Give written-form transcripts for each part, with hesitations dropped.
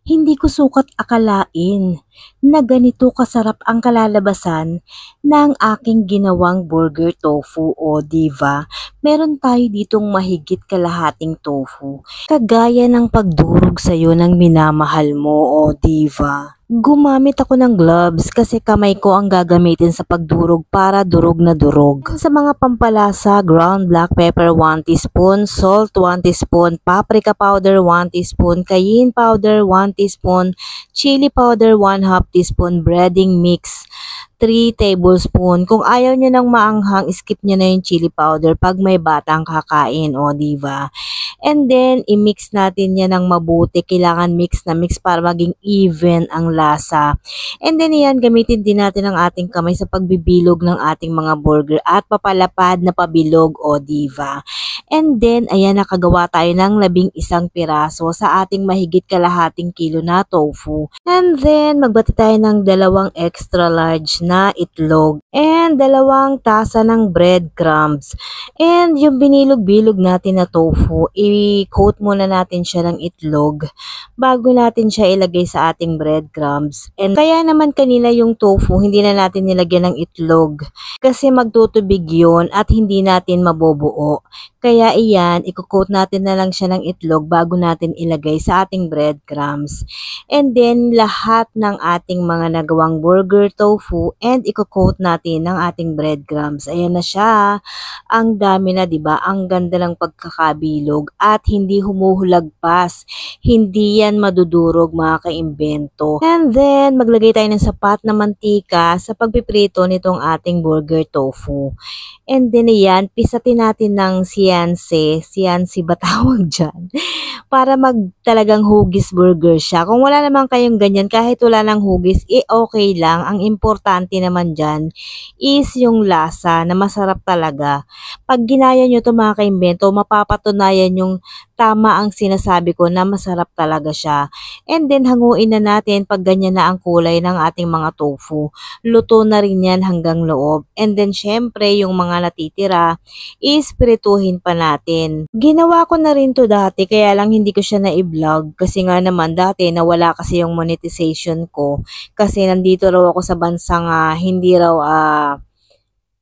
Hindi ko sukat akalain na ganito kasarap ang kalalabasan ng aking ginawang burger tofu o diva. Meron tayo ditong mahigit kalahating tofu. Kagaya ng pagdurog sa'yo ng minamahal mo o diva. Gumamit ako ng gloves kasi kamay ko ang gagamitin sa pagdurog para durog na durog. Sa mga pampalasa, ground black pepper 1 teaspoon, salt 1 teaspoon, paprika powder 1 teaspoon, cayenne powder 1 teaspoon, chili powder 1/2 teaspoon, breading mix 3 tablespoon. Kung ayaw nyo ng maanghang, skip nyo na yung chili powder pag may batang kakain o diva. And then, i-mix natin yan ng mabuti. Kailangan mix na mix para maging even ang lasa. And then, yan, gamitin din natin ang ating kamay sa pagbibilog ng ating mga burger at papalapad na pabilog o diva. And then, ayan, nakagawa tayo ng 11 piraso sa ating mahigit kalahating kilo na tofu. And then, magbati tayo ng 2 extra large na itlog and 2 tasa ng breadcrumbs. And yung binilog-bilog natin na tofu, i-coat muna natin siya ng itlog bago natin siya ilagay sa ating breadcrumbs. And kaya naman kanina yung tofu, hindi na natin nilagyan ng itlog kasi magtutubig yun at hindi natin mabubuo. Kaya iyan, i-coat natin na lang siya ng itlog bago natin ilagay sa ating breadcrumbs. And then, lahat ng ating mga nagawang burger tofu and i-coat natin ng ating breadcrumbs. Ayan na siya. Ang dami na, 'di ba? Ang ganda ng pagkakabilog at hindi humuhulagpas. Hindi yan madudurog, mga kaimbento. And then, maglagay tayo ng sapat na mantika sa pagpiprito nitong ating burger tofu. And then, ayan, pisatin natin ng siyanse ba tawag dyan? Para talagang hugis burger siya. Kung wala naman kayong ganyan, kahit wala ng hugis, okay lang. Ang importante naman dyan is yung lasa na masarap talaga. Pag ginaya nyo ito, mga kaimbento, mapapatunayan yung tama ang sinasabi ko na masarap talaga siya. And then, hanguin na natin pag ganyan na ang kulay ng ating mga tofu. Luto na rin yan hanggang loob. And then, syempre, yung mga natitira, ispirituhin pa natin. Ginawa ko na rin to dati, kaya lang hindi ko siya na-vlog. Kasi nga naman, dati nawala kasi yung monetization ko. Kasi nandito raw ako sa bansang hindi raw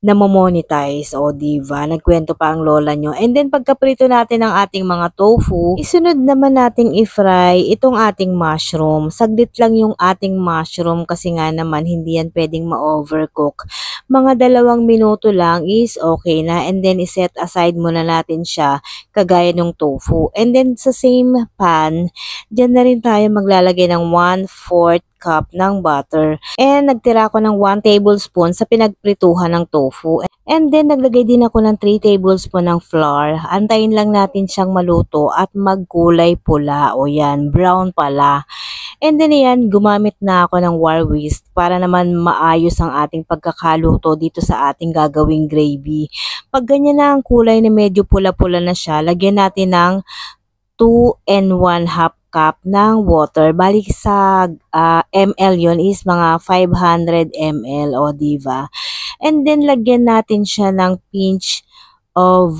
namo-monetize o diva, nagkwento pa ang lola nyo. And then pagkaprito natin ng ating mga tofu, isunod naman nating i-fry itong ating mushroom. Saglit lang yung ating mushroom kasi nga naman hindi yan pwedeng ma-overcook. Mga 2 minuto lang is okay na, and then iset aside muna natin siya kagaya ng tofu. And then sa same pan, dyan na rin tayo maglalagay ng 1/4 cup ng butter. And nagtira ako ng 1 tablespoon sa pinagprituhan ng tofu. And then naglagay din ako ng 3 tablespoon ng flour. Antayin lang natin siyang maluto at magkulay pula. O yan, brown pala. And then yan, gumamit na ako ng wire whisk para naman maayos ang ating pagkakaluto dito sa ating gagawing gravy. Pag ganyan na ang kulay na medyo pula-pula na siya, lagyan natin ng 2 and 1/2 cup ng water. Balik sa ml yon is mga 500 ml o diva. And then lagyan natin siya ng pinch of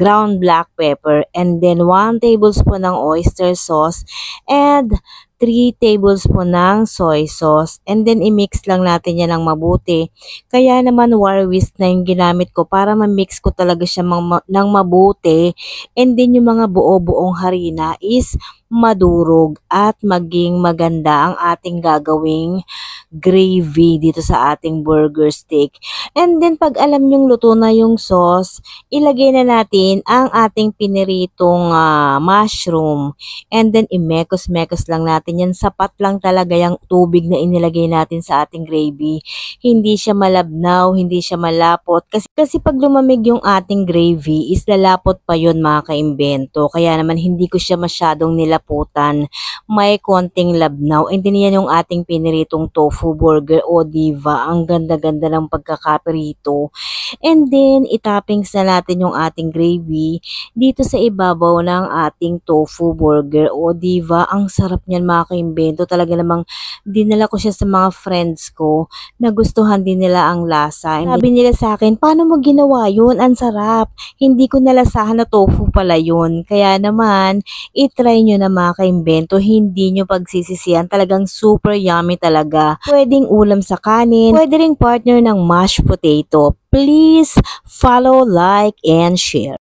ground black pepper, and then 1 tablespoon ng oyster sauce and 3 tablespoon ng soy sauce. And then i-mix lang natin yan ng mabuti. Kaya naman wire whisk na yung ginamit ko para ma-mix ko talaga siya ng mabuti. And then yung mga buo-buong harina is madurog at maging maganda ang ating gagawing gravy dito sa ating burger steak. And then pag alam nyong luto na yung sauce, ilagay na natin ang ating piniritong mushroom. And then imekos-mekos lang natin yan. Sapat lang talaga yung tubig na inilagay natin sa ating gravy. Hindi siya malabnaw, hindi siya malapot. Kasi pag lumamig yung ating gravy is lalapot pa yun, mga kaimbento. Kaya naman hindi ko siya masyadong nilaputan. May konting labnaw. And then yan yung ating piniritong tofu burger o diva. Ang ganda-ganda ng pagkakaprito. And then itoppings na natin yung ating gravy dito sa ibabaw ng ating tofu burger o diva. Ang sarap niyan, mga aking bento. Talaga namang dinala ko siya sa mga friends ko. Nagustuhan din nila ang lasa. And sabi nila sa akin, paano mo ginawa yun? Ang sarap. Hindi ko nalasahan na tofu pala yun. Kaya naman, itry nyo na mga kaimbento. Hindi nyo pagsisisihan. Talagang super yummy talaga. Pwedeng ulam sa kanin. Pwede ring partner ng mashed potato. Please follow, like, and share.